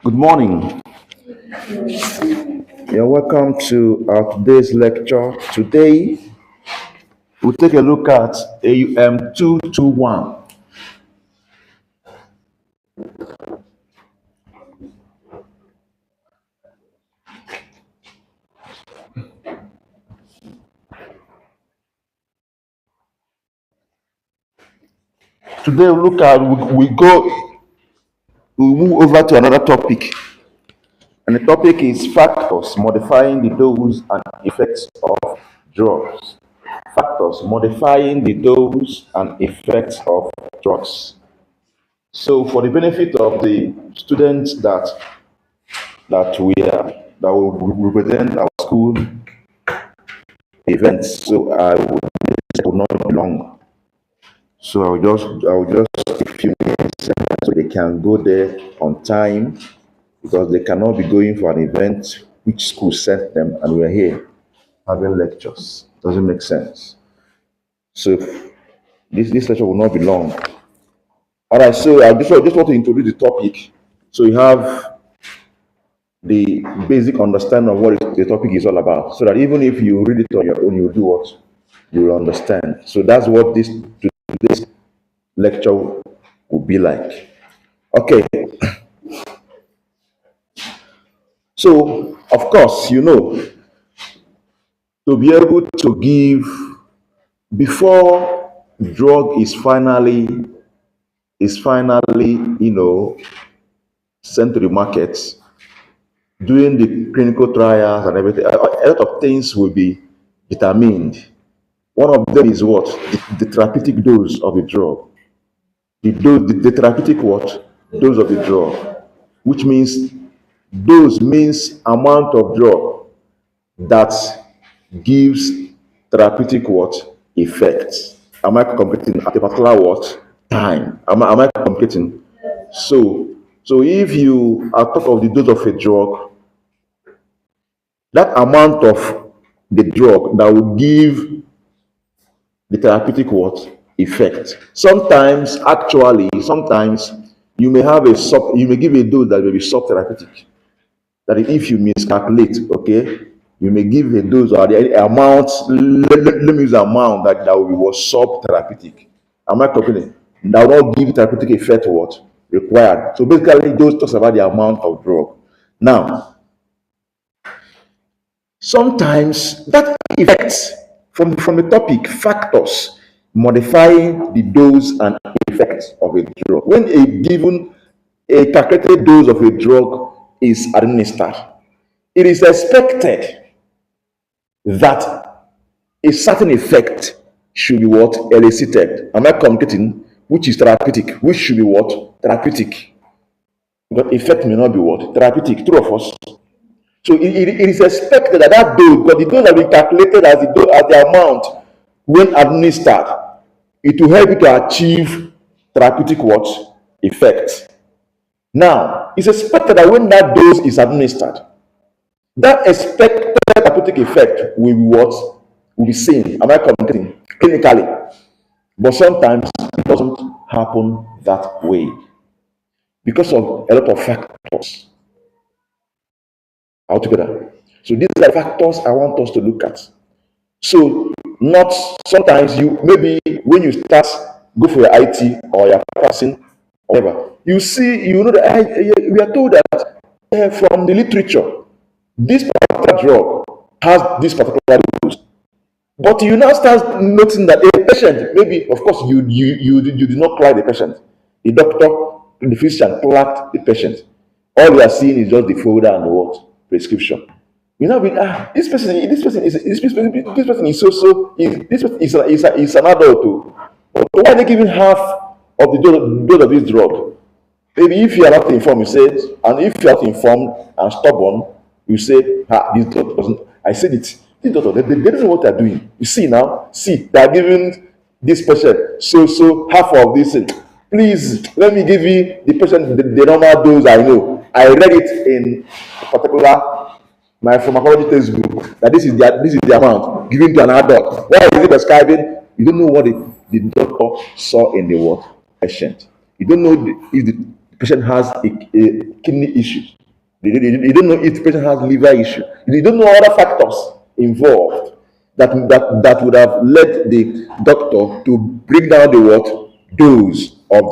Good morning. You're welcome to our today's lecture. Today, we'll take a look at AUM 221. Today, we move over to another topic, and the topic is factors modifying the dose and effects of drugs. Factors modifying the dose and effects of drugs. So, for the benefit of the students that will represent our school events, so I will not be long. So I will just take a few minutes so they can go there on time because they cannot be going for an event which school sent them and we're here having lectures. Doesn't make sense. So this lecture will not be long. All right, so I just want to introduce the topic so you have the basic understanding of what the topic is all about. So that even if you read it on your own, you'll do what? You will understand. So that's what today's lecture will be like. Okay, so of course, to be able to give before drug is finally sent to the market during the clinical trials and everything, a lot of things will be determined. One of them is what? The therapeutic dose of the drug. The therapeutic what? Dose of the drug, which means dose means amount of drug that gives therapeutic what? Effect. Am I completing at a particular what? Time. Am I completing? So, so if you are talking of the dose of a drug, that amount of the drug that will give the therapeutic what? Effect. Sometimes you may you may give a dose that will be sub-therapeutic. That is, if you miscalculate, okay, you may give a dose or the amount, let me use the amount that will be what? Sub-therapeutic. Am I complaining? That will not give therapeutic effect what? Required. So basically, those talks about the amount of drug. Now, sometimes that affects from the topic factors modifying the dose and effects of a drug. When a calculated dose of a drug is administered, it is expected that a certain effect should be what? Elicited. Am I communicating? Which is therapeutic, which should be what? Therapeutic. But effect may not be what? Therapeutic. True of us. So it is expected that dose, because the dose has been calculated as the amount when administered, it will help you to achieve therapeutic what? Effect. Now, it's expected that when that dose is administered, that expected therapeutic effect will be what? Will be seen. Am I communicating? Clinically. But sometimes it doesn't happen that way because of a lot of factors altogether. So these are factors I want us to look at. So not sometimes you maybe when you start go for your IT or your passing or whatever, you know that we are told that from the literature, this particular drug has this particular dose. But you now start noticing that a patient, maybe of course you did not cry the patient. The doctor, the physician clapped the patient. All you are seeing is just the folder and the what? Prescription. You know, this person is this person is an adult too. But why are they giving half of the dose of this drug? Maybe if you are not informed, you say, and if you are not informed and stubborn, you say, this doctor doesn't. I said it. This doctor, they don't know what they're doing. You see now, they are giving this patient so half of this thing. Please let me give you the patient the normal dose I know. I read it in particular my pharmacology textbook that this is the amount given to an adult. Why is it prescribing? You don't know what the doctor saw in the what? Patient. You don't know if the patient has a kidney issue. They don't know if the patient has liver issue. They don't know other factors involved that would have led the doctor to bring down the what dose of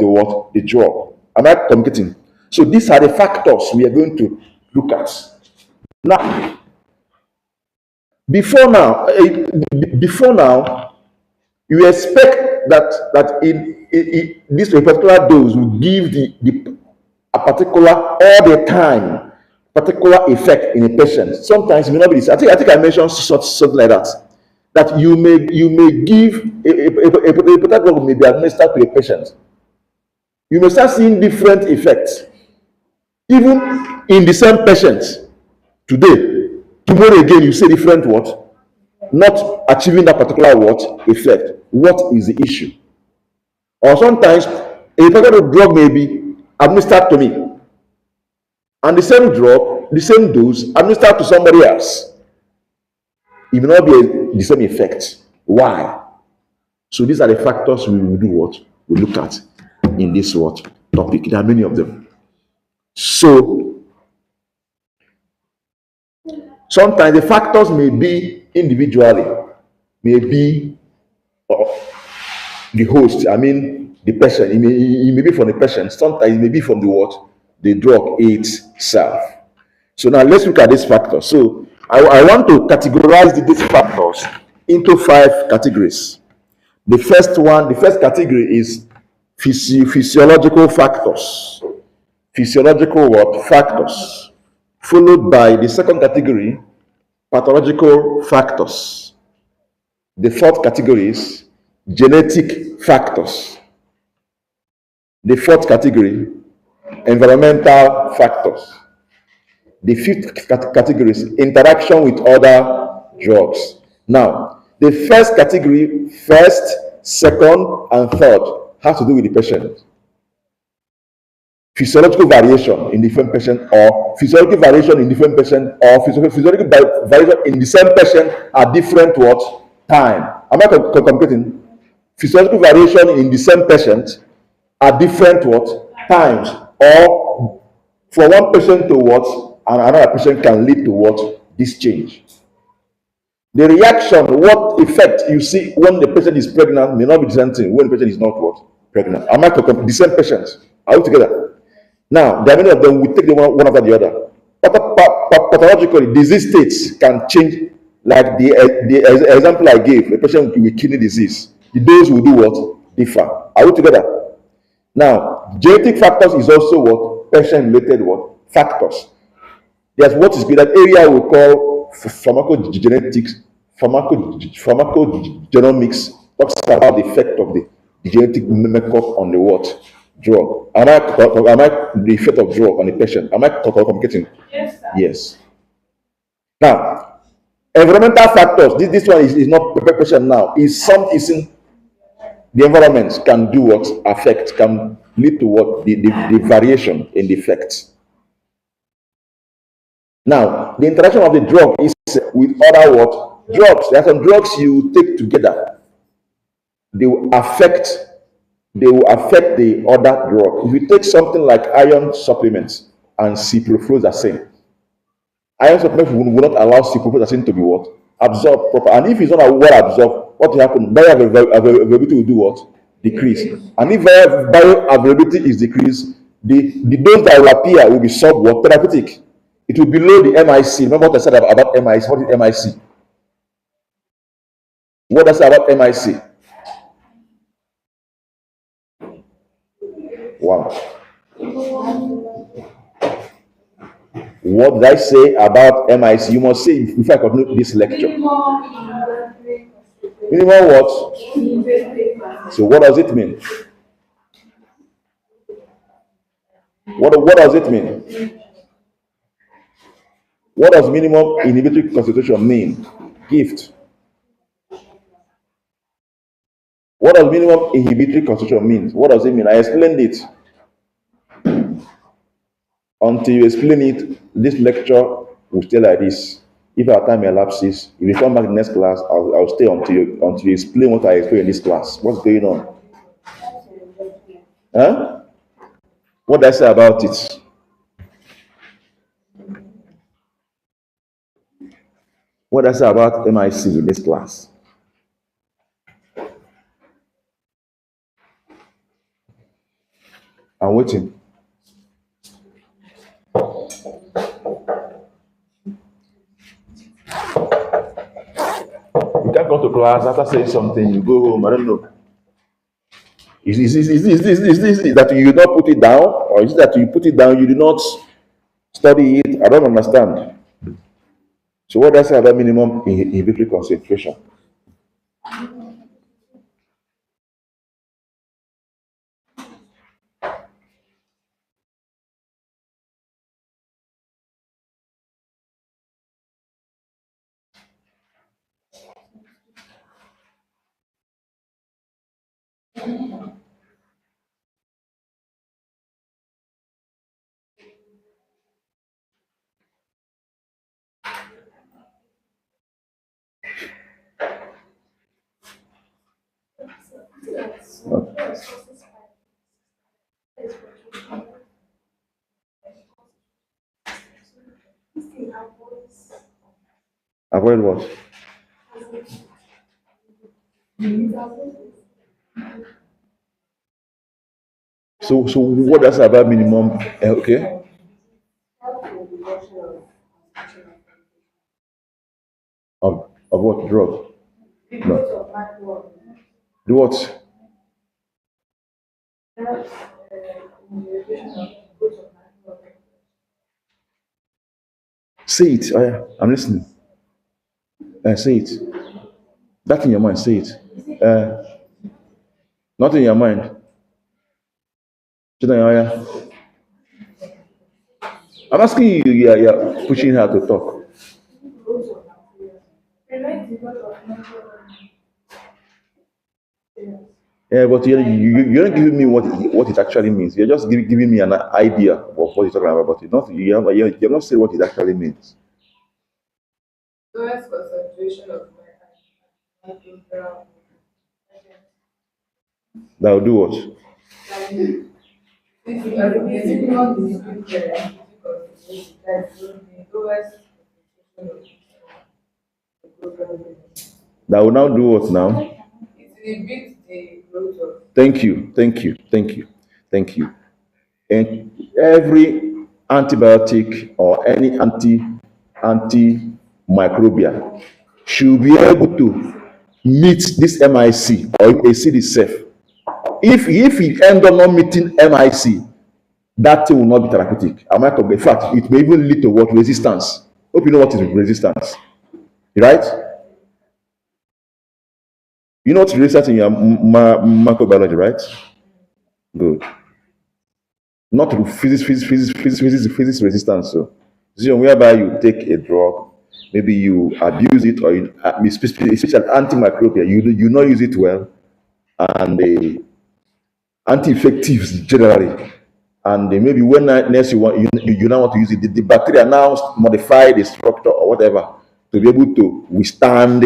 the drug. Am I communicating? So these are the factors we are going to look at. Now, before now, before now, you expect that in this particular dose will give a particular all the time particular effect in a patient. Sometimes it may not be this. I think I mentioned something like that. That you may give a particular drug may be administered to a patient. You may start seeing different effects, even in the same patient. Today, tomorrow again, you see different what? Not achieving that particular what effect. What is the issue? Or sometimes a particular drug may be administered to me, and the same drug, the same dose, administered to somebody else. It may not be the same effect. Why? So these are the factors we will do what? We look at in this what topic. There are many of them. So sometimes the factors may be individually, may be the host, I mean the patient. It may be from the patient. Sometimes it may be from the what? The drug itself. So now let's look at these factors. So I want to categorize these factors into 5 categories. The first category is physiological factors. Physiological what? Factors. Followed by the second category, pathological factors. The fourth category is genetic factors. The fourth category, environmental factors. The fifth category is interaction with other drugs. Now, the first category, first, second, and third, has to do with the patient. Physiological variation in different patient, or physiological variation in different patient, or physiological variation in the same patient at different what? Time. Am I communicating? Physiological variation in the same patient at different what? Times. Or for one patient to what? And another patient can lead to what? This change. The reaction, what effect you see when the patient is pregnant may not be the same thing when the patient is not what? Pregnant. Am I the same patient? Are we together? Now, there are many of them, we take them one after the other. Pathologically, disease states can change, like the example I gave, a patient with kidney disease. The dose will do what? Differ. Are we together? Now, genetic factors is also what? Patient-related what? Factors. There's what is that area we call pharmacogenetics, pharmacogenomics, talks about the effect of the genetic makeup on the what? Drug. Am I the effect of drug on the patient? Am I communicating? Yes, sir. Yes. Now, environmental factors. This one is not patient now. Is in the environment can do what? Affect, can lead to what? The variation in the effects. Now, the interaction of the drug is with other what? Drugs. There are some drugs you take together. They will affect the other drug. If you take something like iron supplements and ciprofloxacin, iron supplements will not allow ciprofloxacin to be what? Absorbed proper. And if it's not well absorbed, what will happen? Bioavailability will do what? Decrease. And if bioavailability is decreased, the dose that will appear will be therapeutic. It will be below the MIC. Remember what I said about MIC? What is MIC? What does I say about MIC? Wow. What did I say about MIC? You must say if I conclude this lecture. Minimum what? So what does it mean? What does it mean? What does minimum inhibitory concentration mean? Gift. What does minimum inhibitory concentration mean? What does it mean? I explained it. Until you explain it, this lecture will stay like this. If our time elapses, if you come back in the next class, I'll stay until you explain what I explained in this class. What's going on? Huh? What did I say about it? What did I say about MIC in this class? I'm waiting. You can't come to class after saying something, you go home. I don't know. Is this that you did not put it down, or is it that you put it down, you did not study it? I don't understand. So what does I say about minimum inhibitory concentration? Avoid what? So what does I say about minimum? Okay, of what drug? No. Do what? Say it. Oh, yeah, I'm listening. Say it. That in your mind. Say it. Uh, Not in your mind. Oh, yeah. I'm asking you. You're pushing her to talk. Yeah, but you're not giving me what it actually means. You're just giving me an idea of what you're talking about. But you're not saying what it actually means. That will do what? That will now do what now? Thank you, thank you, thank you, thank you. And every antibiotic or any antimicrobial should be able to meet this MIC or acid itself. If it end up not meeting MIC, that thing will not be therapeutic. Am I correct? In fact, it may even lead to what? Resistance. Hope you know what is resistance, right? You know what resistance in your microbiology, right? Good. Not through physics resistance. So, whereby you take a drug, maybe you abuse it, or you, especially antimicrobial, you not use it well, and the anti-effectives generally, and maybe when next you now want to use it, the bacteria now modify the structure or whatever to be able to withstand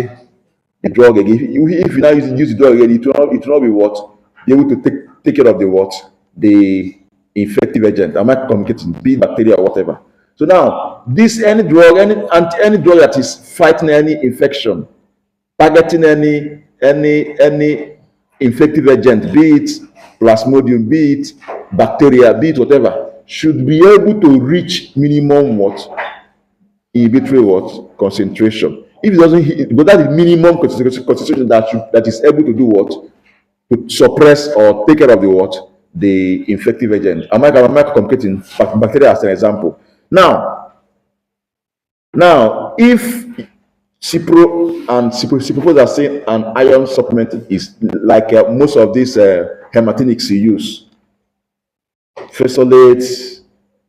the drug again. If you now use the drug again, it will not be what? Be able to take care of the what? The infective agent. Am I communicating? Be it bacteria or whatever. So now, this any drug, any drug that is fighting any infection, targeting any infective agent, be it plasmodium, be it bacteria, be it whatever, should be able to reach minimum what? Inhibitory what? Concentration. If it doesn't hit, but that is minimum concentration that is able to do what? To suppress or take care of the what? The infective agent. Am I communicating bacteria as an example? Now, if Cipro and Cipro are saying an iron supplement is like most of these hematinics you use, fesolates,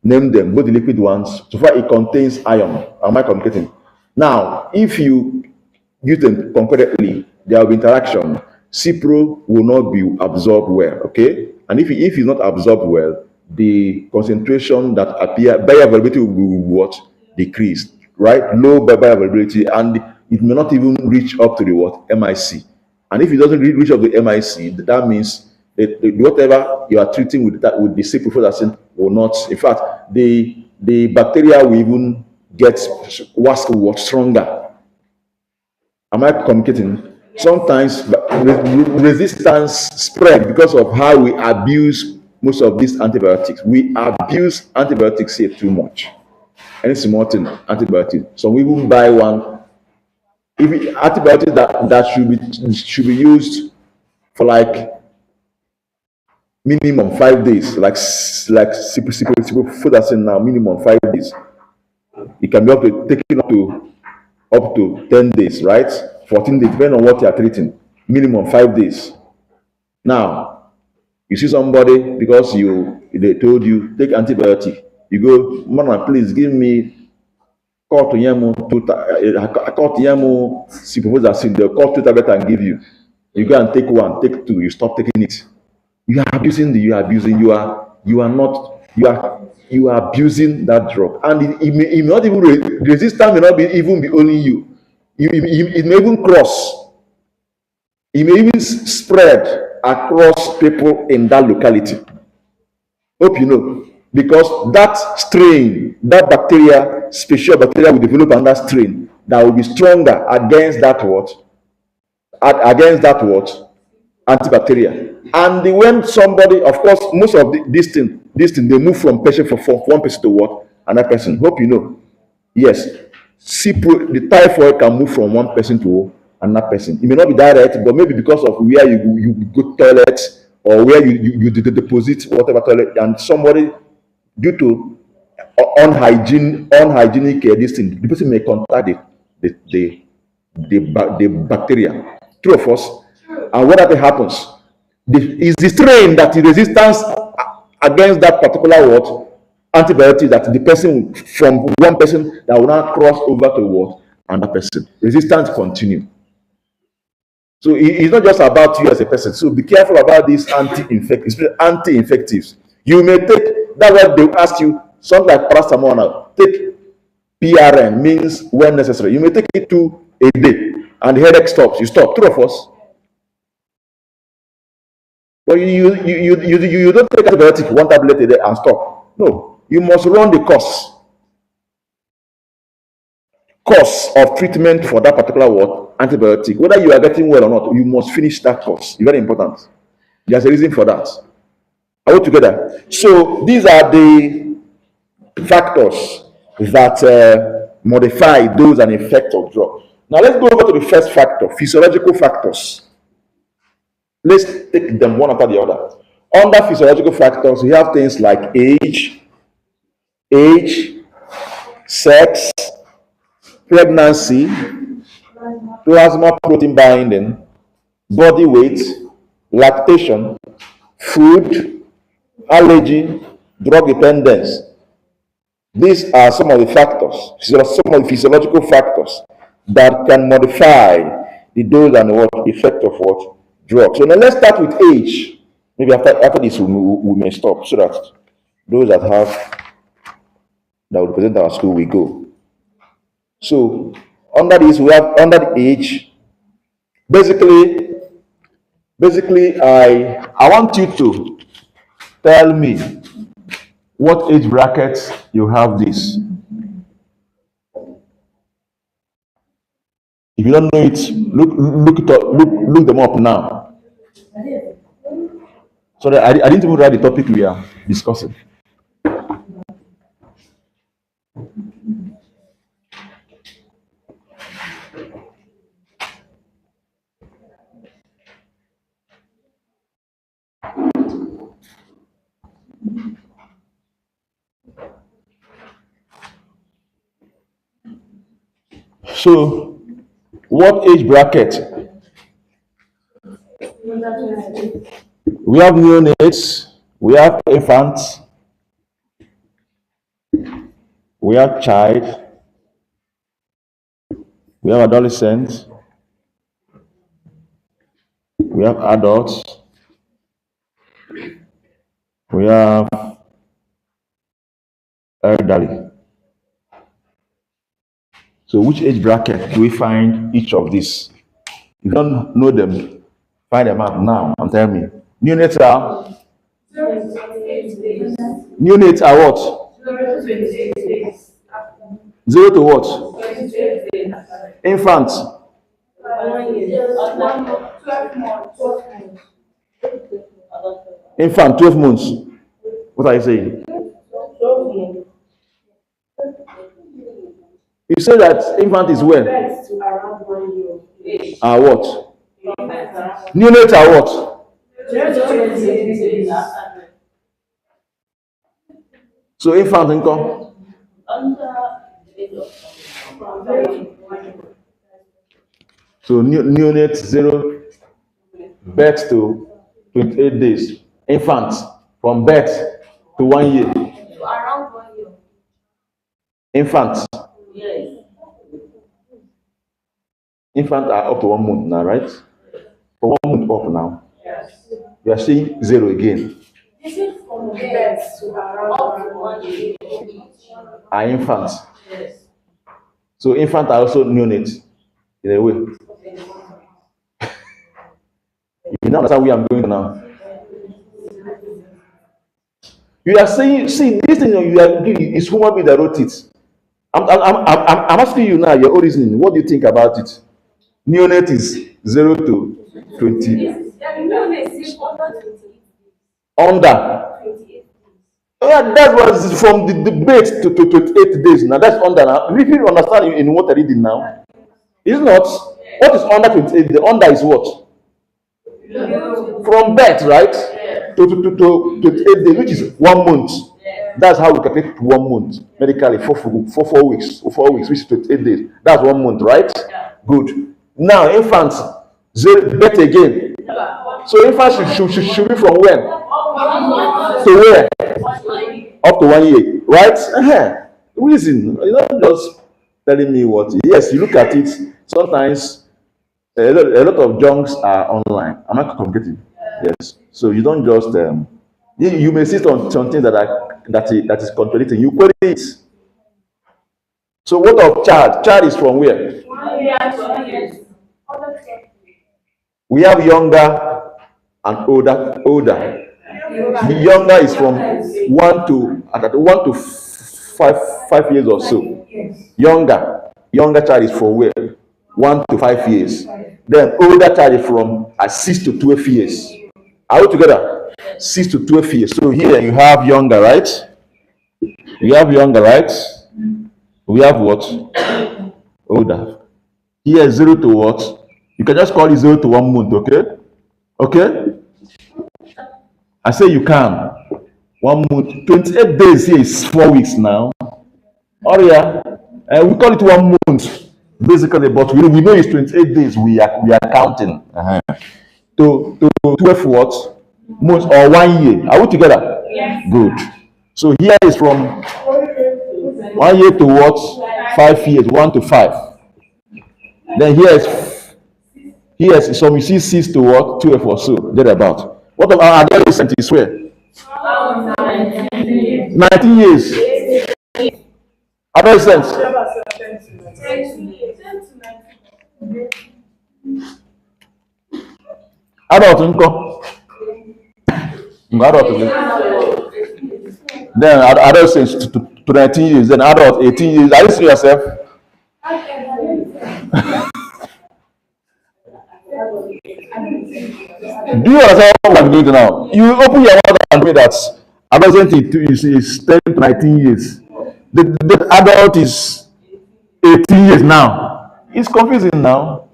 name them, both the liquid ones. So far, it contains iron. Am I communicating? Now, if you use them concurrently, there will be interaction. Cipro will not be absorbed well, okay? And if it's not absorbed well, the concentration that appear, bioavailability will be what? Decreased, right? Low bioavailability, and it may not even reach up to the what? MIC. And if it doesn't reach up to MIC, that means whatever you are treating with that with the ciprofloxacin will not. In fact, the bacteria will even get worse, stronger. Am I communicating? Sometimes resistance spread because of how we abuse most of these antibiotics. We abuse antibiotics here too much. Any small thing, antibiotics. So we will buy one. If antibiotics that should be used for like minimum 5 days, like ciprofloxacin now, minimum 5 days. It can be taken up to 10 days, right? 14 days, depending on what you are treating. Minimum 5 days. Now, you see somebody because they told you take antibiotic. You go, man, please give me ciprofloxacin. They'll call 2 tablets and give you. You go and take one, take two. You stop taking it. You are abusing you are abusing that drug, and it may not even resistance may not even be only you. It may even cross. It may even spread across people in that locality. Hope you know, because that strain, that bacteria, special bacteria will develop another strain that will be stronger against that antibacterial. And when somebody, of course, most of this thing, they move from patient from one person to what another person. Hope you know. Yes, the typhoid can move from one person to another person. It may not be direct, but maybe because of where you go toilet, or where you deposit whatever toilet, and somebody, due to unhygienic this thing, the person may contact the bacteria. True of us. And what happens is the strain that the resistance against that particular antibiotic, that the person from one person that will now cross over to another person. Resistance continue. So it's not just about you as a person. So be careful about these anti-infectives. You may take, that's why they ask you something like paracetamol now. Take PRN, means when necessary. You may take it 2 a day and the headache stops. You stop. True of us. But you don't take antibiotic 1 tablet a day and stop. No, you must run the course of treatment for that particular antibiotic. Whether you are getting well or not, you must finish that course. It's very important. There's a reason for that. Are we together? So these are the factors that modify dose and effect of drug. Now let's go over to the first factor, physiological factors. Let's take them one after the other. Under physiological factors, we have things like age, sex, pregnancy, plasma protein binding, body weight, lactation, food, allergy, drug dependence. These are some of the factors, some of the physiological factors that can modify the dose and effect of drug. So now let's start with age. Maybe after this we may stop, so that those that will represent our school we go. So under this we have under the age. Basically, I want you to tell me what age brackets you have this. If you don't know it, look it up, look them up now. Sorry, I didn't even write the topic we are discussing. So, what age bracket? We have neonates, we have infants, we have child, we have adolescents, we have adults, we have elderly. So which age bracket do we find each of these? If you don't know them, find them out now and tell me. Neonates are 0 to 28 days. neonates are what? 0 to 28 days. 0 to what? 28 days. Infants. 1 year. 1 month. 12 months. 12 months. Infant 12 months. What are you saying? 12 months. You say that infant is when? Birth to around 1 year. Are what? Birth Neonates are what? 0 to 28 days. So infant income. So neonate 0 birth to 28 days. Infant from birth to 1 year. To around 1 year. Infant. Yes. Infant are up to 1 month now, right? For 1 month up now. Yes. You are saying 0 again. This is from birth to around 1 year. Are infants. Yes. So infant are also neonates in a way. You now understand where I'm going now. You are saying, see, this thing you are doing is human being that wrote it. I'm asking you now your own reasoning. What do you think about it? Neonate is 0 to 20. Under. Yeah, that was from the debate to 28 days. Now that's under now. If you understand in what I reading now, it's not. What is under 28? The under is what? From birth, right? To 28 days, which is 1 month. That's how we calculate 1 month medically for 4 weeks, 4 weeks, which is 28 days. That's 1 month, right? Good. Now, infants, birth again. So infants should be from when? To where? Up to 1 year, right? Reason. You're not just telling me what. Yes, you look at it. Sometimes a lot of junks are online. I'm not complicated. Yes. So you don't just you may see something that is contradicting. You query it. So what of child? Child is from where? We have younger and older. The younger is from 1 to 5 years or so. Younger child is from where? 1 to 5 years. Then older child is from 6 to 12 years. Are we together? 6 to 12 years. So here you have younger, right? You have younger, right? We have what? Older. Here 0 to what? You can just call it 0 to 1 month, okay? Okay? I say you can. 1 month. 28 days here is 4 weeks now. Oh yeah. We call it 1 month, basically, but we know it's 28 days we are counting. To 12 what? Months or 1 year. Are we together? Yes. Good. So here is from 1 year to what? 5 years. 1 to 5. Then here is so we see 6 to what? 12 or so. Thereabout. What about adolescent is where? 19 years. Adolescent. Adult income. Adult. Then adolescent to 19 years. Then adult 18 years. Are you seeing yourself? Do you understand what I'm doing now? You open your mouth and say that adolescent is 10 to 19 years. The adult is 18 years now. It's confusing now.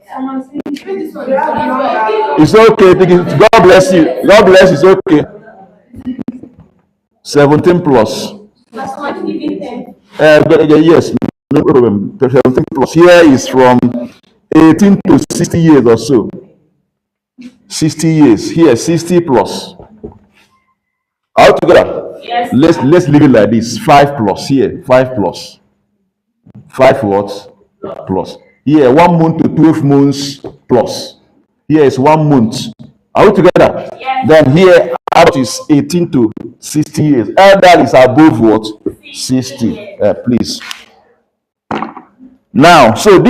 It's okay. God bless you. God bless. It's okay. 17 plus. Yes, no problem. 17 plus. Here is from 18 to 60 years or so. 60 years. Here, 60 plus. All together. Yes. Let's leave it like this. 5 plus. Here, 5 plus. 5 what? Plus. Here, 1 month to 12 months plus. Here is 1 month. Are we together? Yes. Then here, adult is 18 to 60 years. Elder is above what? 60. Please. Now, so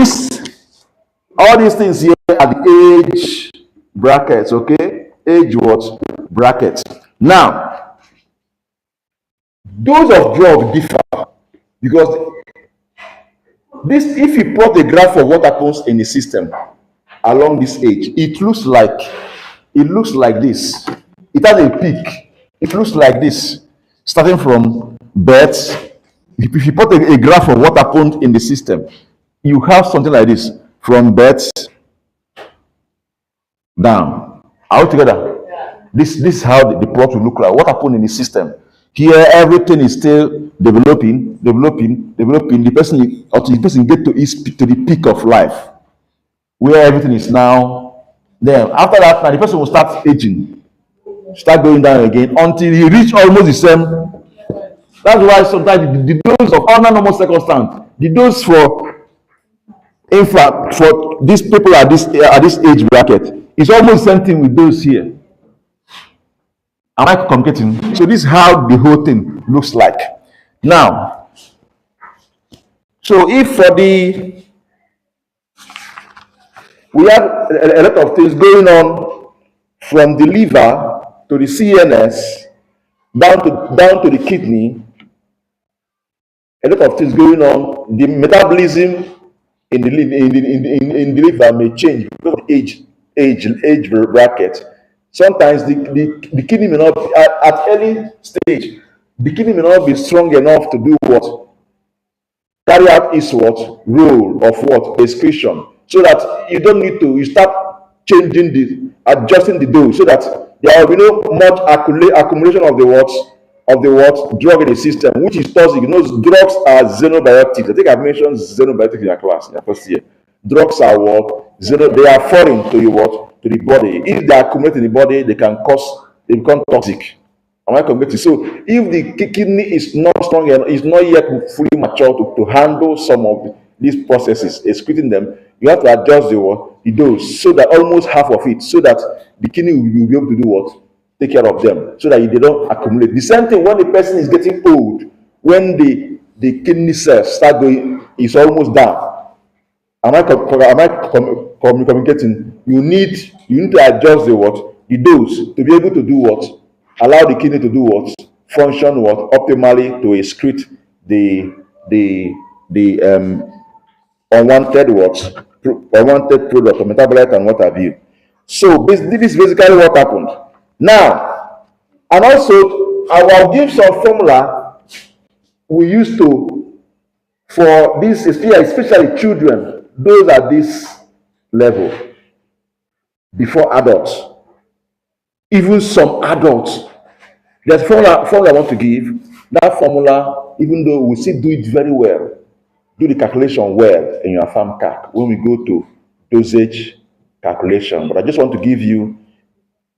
all these things here are the age brackets, okay? Age what? bracket. Now, dose of drug differ because this, if you plot a graph of what happens in the system along this age, it looks like this. It has a peak. It looks like this, starting from birth. If you plot a graph of what happened in the system, you have something like this from birth down. Are we together? This is how the plot will look like. What happened in the system? Here, everything is still developing. The person, until the person get to the peak of life, where everything is now. Then after that, now the person will start aging, start going down again until he reach almost the same. That's why sometimes the dose of other normal circumstance, the dose for, in fact, for these people at this age bracket, is almost the same thing with those here. Am I communicating? So this is how the whole thing looks like. Now, so if for the, we have a lot of things going on from the liver to the CNS down to the kidney, a lot of things going on. The metabolism in the liver may change because of the age bracket. Sometimes the kidney may not be, at early stage, the kidney may not be strong enough to do what? Carry out its what? Role of what? Excretion. So that you don't need to, you start adjusting the dose so that there will be no much accumulation of the what? Drug in the system, which is toxic. You know, drugs are xenobiotics. I think I've mentioned xenobiotics in your class, in your first year. Drugs are what? They are foreign to you what? To the body. If they accumulate in the body, they become toxic. Am I committed? So if the kidney is not strong and is not yet fully mature to handle some of these processes, excreting them, you have to adjust the dose so that almost half of it, so that the kidney will be able to do what? Take care of them, so that they don't accumulate. The same thing when the person is getting old, when the kidney cells start going, it's almost down. Am I communicating? You need to adjust the dose to be able to do what? Allow the kidney to do what? Function what? Optimally to excrete the unwanted unwanted product or metabolite and what have you. So this is basically what happened. Now, and also I will give some formula we used to for this, especially children, those at this level, before adults, even some adults. There's a formula I want to give. That formula, even though we still do it very well, do the calculation well in your farm calc when we go to dosage calculation. But I just want to give you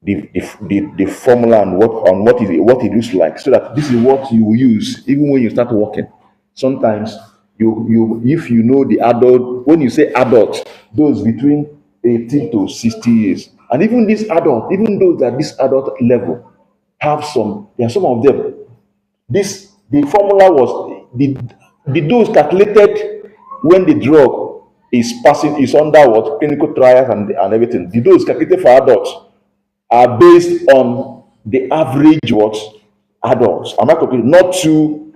the formula and what it looks like, so that this is what you will use even when you start working. Sometimes you if you know the adult, when you say adult, those between 18 to 60 years, and even this adult, even those at this adult level, have some of them. The formula was the dose calculated when the drug is under what? Clinical trials and everything. The dose calculated for adults are based on the average what? Adults. Am I correct? Not too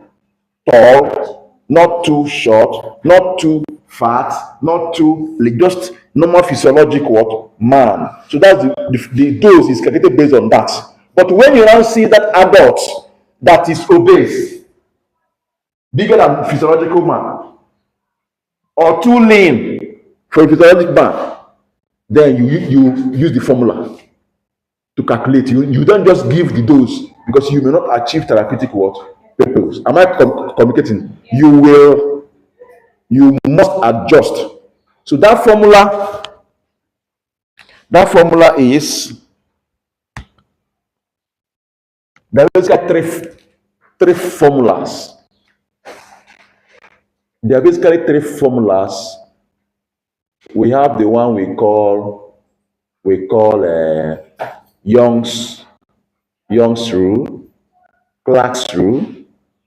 tall, not too short, not too fat, not too, like, just normal physiologic what? Man. So that's the dose is calculated based on that. But when you now see that adult that is obese, bigger than physiological man, or too lean for a physiological man, then you use the formula to calculate. You don't just give the dose because you may not achieve therapeutic what? Purpose. Am I communicating? You must adjust. So that formula is, there are basically three formulas. There are basically three formulas. We have the one we call Young's rule, Clark's rule,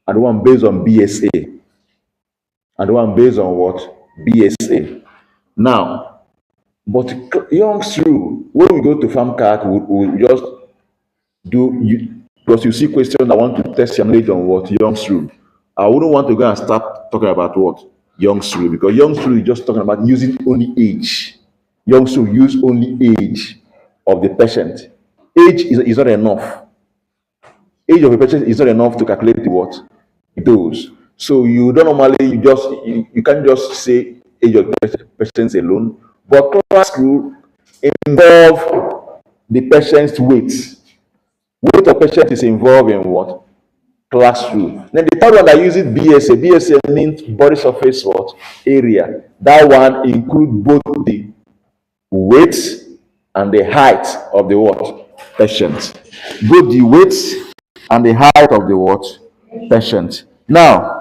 and the one based on BSA, and the one based on what? BSA. Now, but Young's rule, when we go to FarmCalc, we just do you, because you see questions that want to test your knowledge on what Young's rule. I wouldn't want to go and start talking about what Young's rule, because Young's rule is just talking about using only age. Young's rule use only age of the patient. Age is not enough. Age of a patient is not enough to calculate the what dose. So you don't normally you can't just say age of patients alone. But class rule involve the patient's weight. Weight of patient is involved in what? Class rule. Then the third one that uses BSA. BSA means body surface what? Area. That one includes both the weight and the height of the what? Patient. Both the weight and the height of the what? Patient. Now,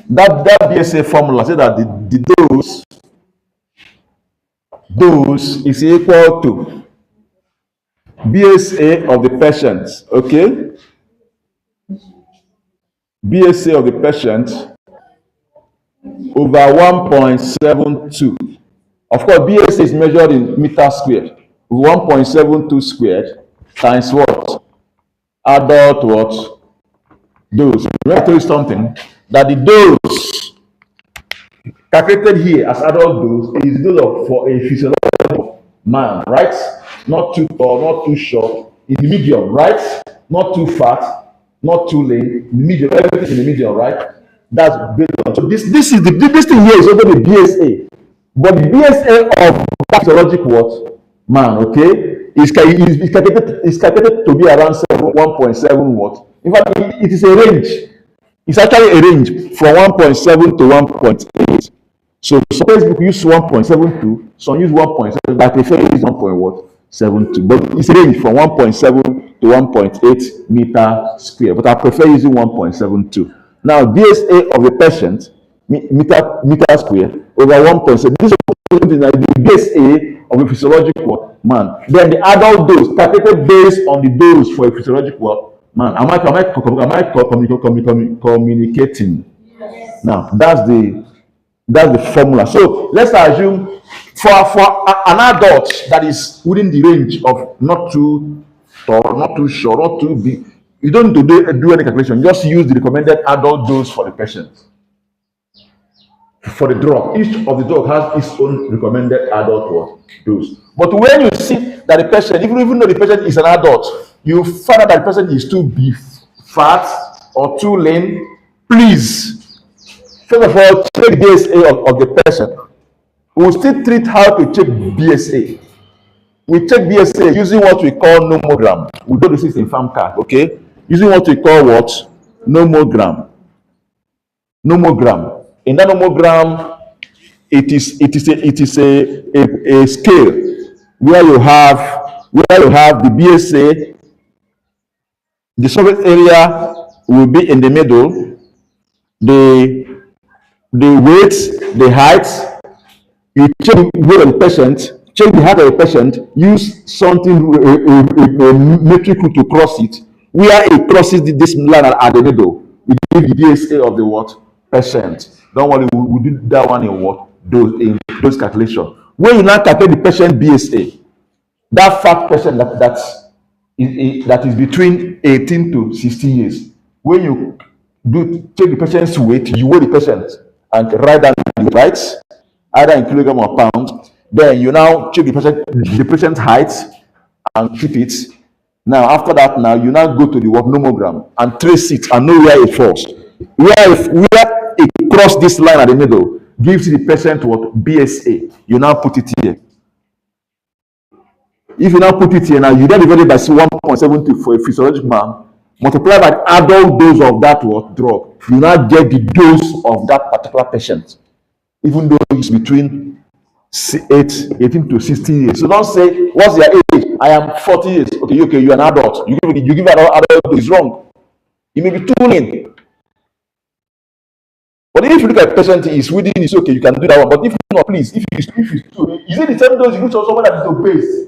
that BSA formula says that the dose is equal to BSA of the patient, okay? BSA of the patient over 1.72. Of course, BSA is measured in meters squared. 1.72 squared times what? Adult what? Dose. Let me tell you something, that the dose calculated here as adult dose is dose for a physiological man, right? Not too tall, not too short, in the medium, right? Not too fat, not too lean, medium, everything in the medium, right? That's based on. So this thing here is also the BSA, but the BSA of physiological what man, okay, is calculated to be around 1.7 what. In fact, it is a range. It's actually a range from 1.7 to 1.8. So some people use 1.72, some use 1.7, but I prefer use 1.72. But it's a range from 1.7 to 1.8 meter square. But I prefer using 1.72. Now, BSA of the patient, meter square, over 1.7. This is the BSA of a physiological man. Then the adult dose, calculated based on the dose for a physiological man. Am I communicating? Yes. Now, that's the formula. So let's assume for an adult that is within the range of not too tall, not too short, not too big, you don't need to do any calculation. Just use the recommended adult dose for the patient. For the drug, each of the drug has its own recommended adult dose. But when you see that the patient, even though the patient is an adult, you find out that the person is too big, fat, or too lean, please, first of all, check the BSA of the person. We will still treat how to check BSA. We check BSA using what we call nomogram. We do this in farm card, okay? Using what we call what? Nomogram. Nomogram. In that nomogram, it is a scale where you have the BSA, the surface area will be in the middle, the weight, the height. You check the weight of the patient, check the height of the patient, use something, a metric rule to cross it. Where it crosses this line at the middle, we give the BSA of the what? Patient. Don't worry, we do that one in what? Those calculation. When you now calculate the patient BSA, that fat patient that is between 18 to 60 years, when you take the patient's weight, you weigh the patient and write down the right, either in kilogram or pound. Then you now check the patient's height and keep it. Now after that, now you now go to the what nomogram and trace it and know where it falls. Where it cross this line at the middle gives the patient what BSA. You now put it here. If you now put it here, now you then divide it by 1.72 for a physiological man, multiply by the adult dose of that what drug, you now get the dose of that particular patient, even though it's between 18 to 60 years. So don't say, what's your age? I am 40 years. Okay, you're an adult. You give an adult dose, it's wrong. You may be too lean. But if you look at the patient is within, it's okay, you can do that one. But if not, please, if it's too, is it the same dose you give to someone that is obese?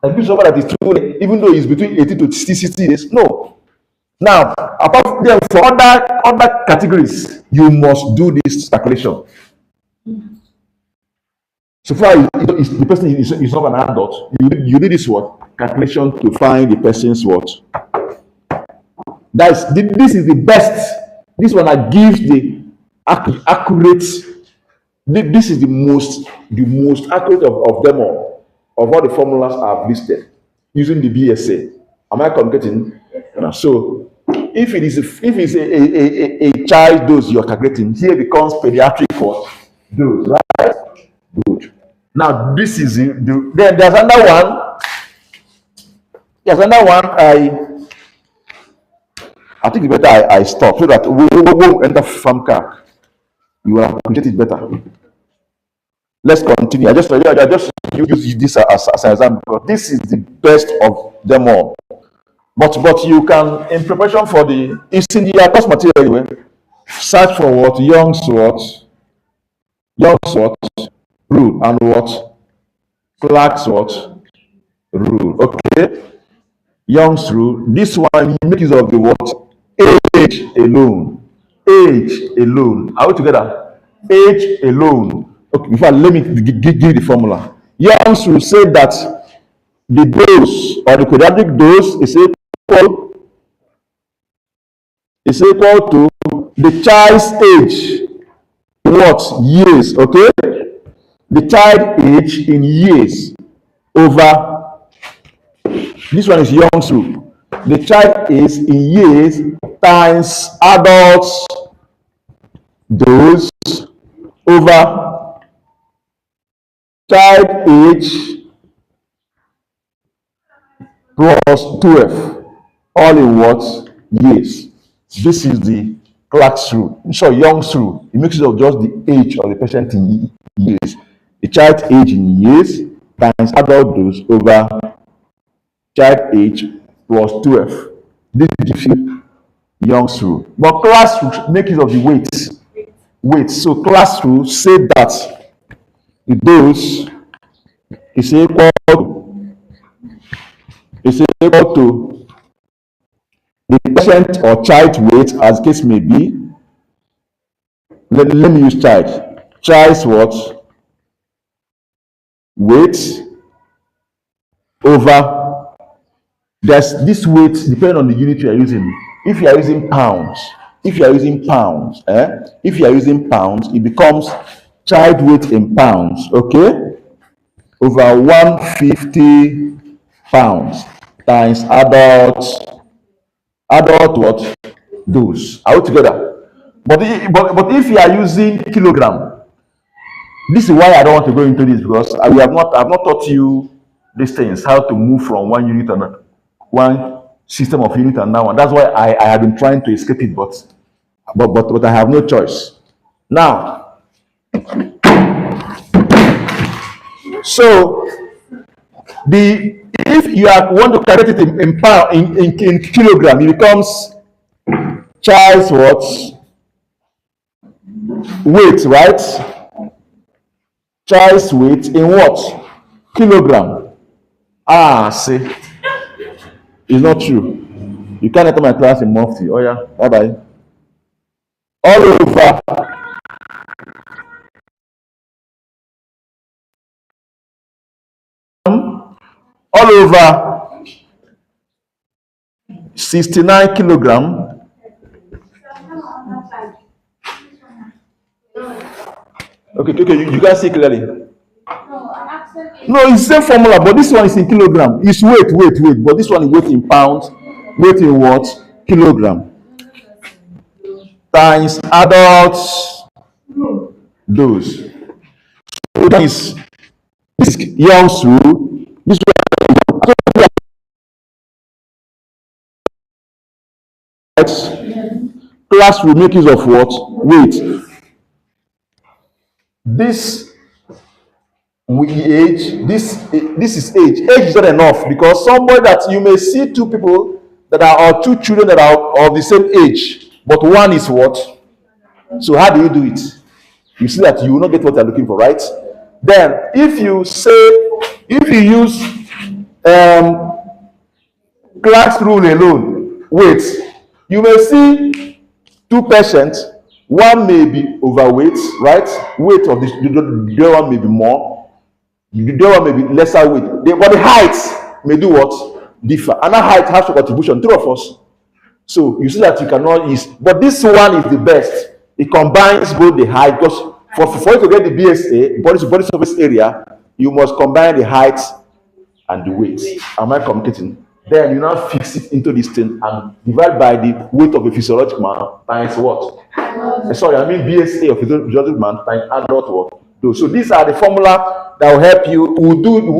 Like give someone that is too lean, even though it's between 18 to 60 years? No. Now, apart from them, for other categories, you must do this calculation. So far, the person is not an adult. You need this what calculation to find the person's what. This is the best. This one that gives the accurate. This is the most accurate of them all the formulas I've listed using the BSA. Am I communicating? So if it's a child dose you're calculating, here becomes pediatric what dose, right? Good. Now this is then there's another one. There's another one. I think it's better I stop so that we won't enter Pharmacology. You will appreciate it better. Let's continue. I just use this as an example because this is the best of them all. But you can, in preparation for it's in the course material anyway, search for what Young's rule and what Clark's rule. Okay, Young's rule. This one he makes use of the what age alone. Age alone. Are we together? Age alone. Okay, in fact, let me give you the formula. Young's rule said that the dose or the pediatric dose is equal to the child's age in what years. Okay, the child age in years over. This one is Young's rule. The child is in years times adults dose over child age plus 12, all in what years. This is the Clark's rule. So Young's rule. It makes use of just the age of the patient in years. The child's age in years times adult dose over child age plus 12. This gives you Young's rule. But Clark's rule make use of the weight. So Clark's rule said that the dose is equal to the patient or child weight, as the case may be. Let me use child. Child's what? Weight over. There's this weight depending on the unit you are using. If you are using pounds, it becomes child weight in pounds. Okay, over 150 pounds times adult what dose. Are we together? But if you are using kilogram, this is why I don't want to go into this because I've not taught you these things, how to move from one unit to one system of unit and that one. That's why I have been trying to escape it, but I have no choice. Now, so if you want to calculate it in pound in kilogram, it becomes child's what weight, right? Child's weight in what kilogram? See, it's not true. You can't enter my class in Mufti. Oh yeah, bye bye. All over 69 kilogram. Okay, you guys see clearly. No, it's the same formula, but this one is in kilogram. It's weight, but this one is weight in pounds, weight in what? Kilogram. Times adult dose. So this is Young's rule. This class will make use of what? Weight. This is age. Age is not enough because somebody that you may see two people that are or two children that are of the same age, but one is what? So how do you do it? You see that you will not get what you're looking for, right? Then if you use Clark's rule alone, wait, you may see two patients. One may be overweight, right? Weight of the other one may be more. The other one may be lesser weight. But the height may do what? Differ. And that height has a contribution, three of us. So you see that you cannot use, but this one is the best. It combines both the height, because for you to get the BSA, body surface area, you must combine the height and the weight. Am I communicating? Then you now fix it into this thing and divide by the weight of a physiological man times what? Sorry, I mean BSA of a physiological man times adult what? So these are the formula that will help you. We will do the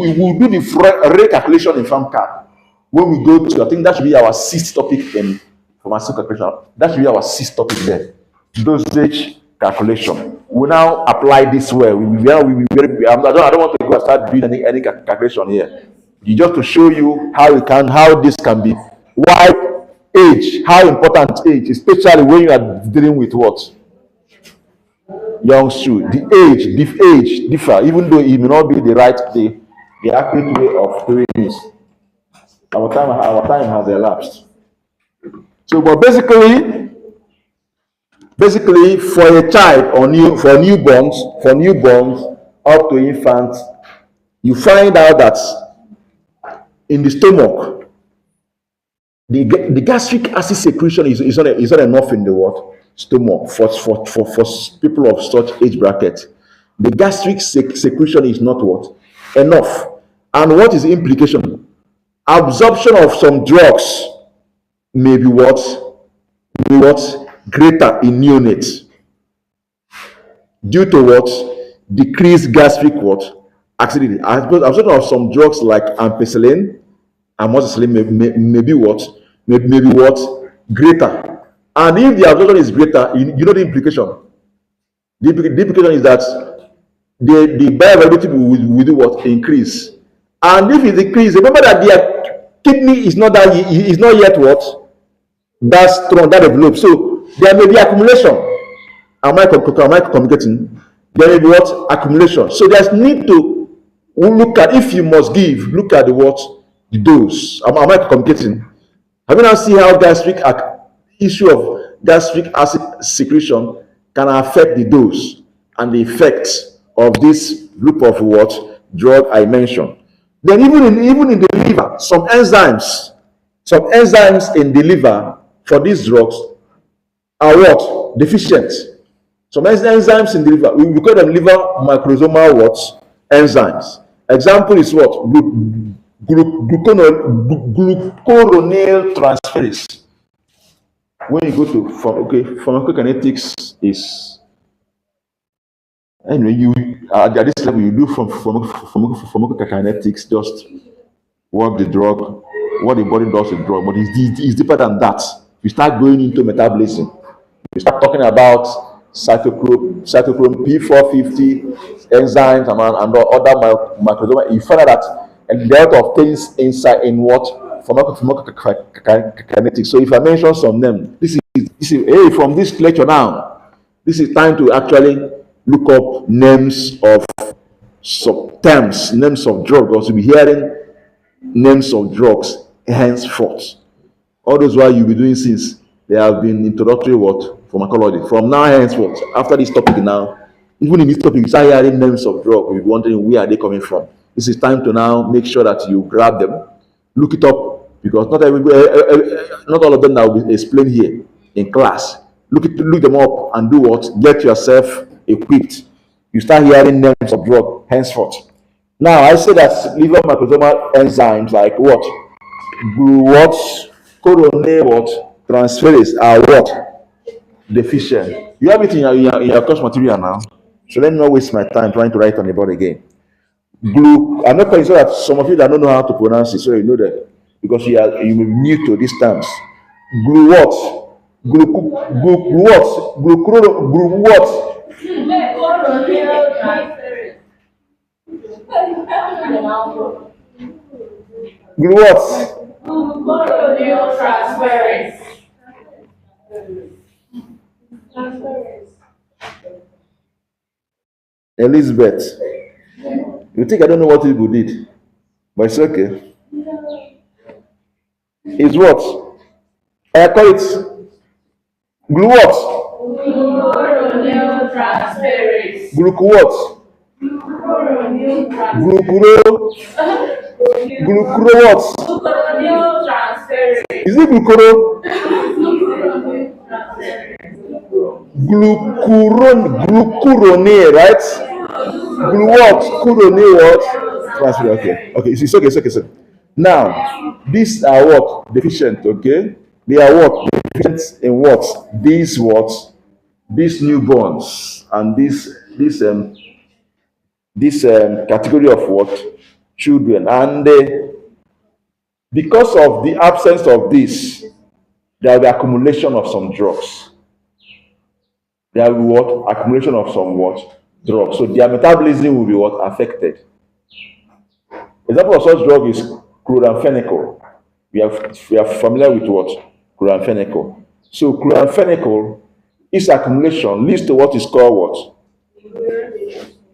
rate calculation in FarmCal. When we go to, I think that should be our sixth topic in pharmaceutical calculation. That should be our sixth topic there. Dosage calculation. We now apply this way. I don't want to go and start doing any calculation here. You just to show you how this can be. Why age? How important age, especially when you are dealing with what? Young student. The age differ, even though it may not be the accurate way of doing this. Our time has elapsed. So, but basically, for a child or for newborns up to infants, you find out that in the stomach, the gastric acid secretion is not enough in the stomach for people of such age bracket. The gastric secretion is not enough. And what is the implication? Absorption of some drugs may be greater in neonates due to decreased gastric acidity. Absorption of some drugs like ampicillin and amoxicillin may be greater. And if the absorption is greater, you know the implication. The implication is that the bioavailability will do increase. And if it increases, remember that their kidney is not yet that strong, that developed. So there may be accumulation. Am I communicating? There may be accumulation. So there's need to look at, if you must give, look at the dose. Am I communicating? Have you now seen how issue of gastric acid secretion can affect the dose and the effects of this group of drug I mentioned? Then even in the liver, some enzymes in the liver for these drugs are deficient. Some enzymes in the liver, we call them liver microsomal enzymes. Example is glucuronidase transferase. When you go to pharmacokinetics is, anyway, you at this level you do from pharmacokinetics, just work the drug, what the body does with the drug, but it's deeper than that. You start going into metabolism. You start talking about cytochrome P450 enzymes and other microsomes. You find out that a lot of things inside in pharmacokinetics. So if I mention some names, this is from this lecture now, this is time to actually look up names of some terms, names of drugs, because you'll be hearing names of drugs henceforth. All those while you'll be doing since there have been introductory pharmacology. From now henceforth, after this topic now, even in this topic, you start hearing names of drugs, you'll be wondering where are they coming from. This is time to now make sure that you grab them, look it up, because not all of them that will be explained here in class. Look them up and do get yourself equipped. You start hearing names of drug henceforth. Now I say that liver microsomal enzymes like glucuronidase transferase are deficient. You have it in your course material now, so let me not waste my time trying to write on the board again. I'm not quite sure that some of you that don't know how to pronounce it, so you know that because you may be new to these terms. Elizabeth, you think I don't know what people did, but it's okay. It's what? I call it glucuronidase transferase. Glucu what? Glucuro, glucuro what? Is it glucuro? Glucurone, right? Glu what? Curone what? Transfer. Okay. Okay. It's okay. Now, these are what? Deficient. Okay. They are what? Deficient in what? These what? These newborns and this category of what? Children. And because of the absence of this, there will be accumulation of some drugs. There will be what? Accumulation of some what? Drugs. So their metabolism will be what? Affected. Example of such drug is chloramphenicol. We are familiar with what? Chloramphenicol. So chloramphenicol, its accumulation leads to what is called what?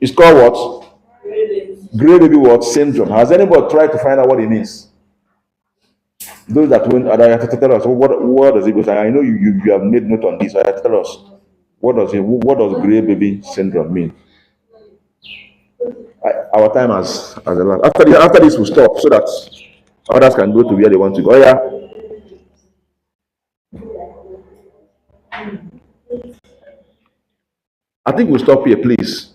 It's called what? Gray baby what? Syndrome. Has anybody tried to find out what it means? Those that went, I have to tell us what does it mean? I know you have made note on this. I have to tell us what does gray baby syndrome mean? Our time has elapsed. After this, we'll stop so that others can go to where they want to go. Oh, yeah. I think we'll stop here, please.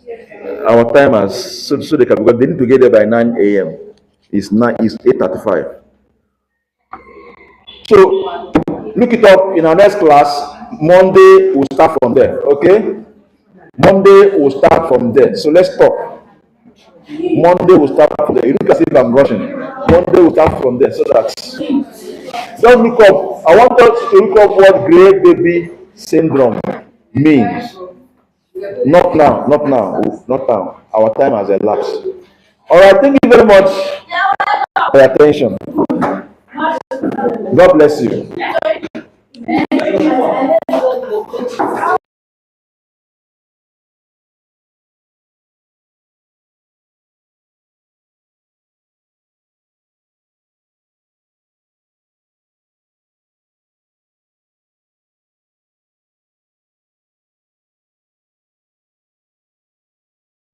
Our time has so they can, because they need to get there by 9 a.m. It's 8:35. So look it up in our next class. Monday we'll start from there. Okay? Monday we'll start from there. So let's stop. Monday will start from there. You look as if I'm rushing. Monday will start from there so that don't look up. I want us to look up what gray baby syndrome means. Not now. Our time has elapsed. All right, thank you very much for your attention. God bless you.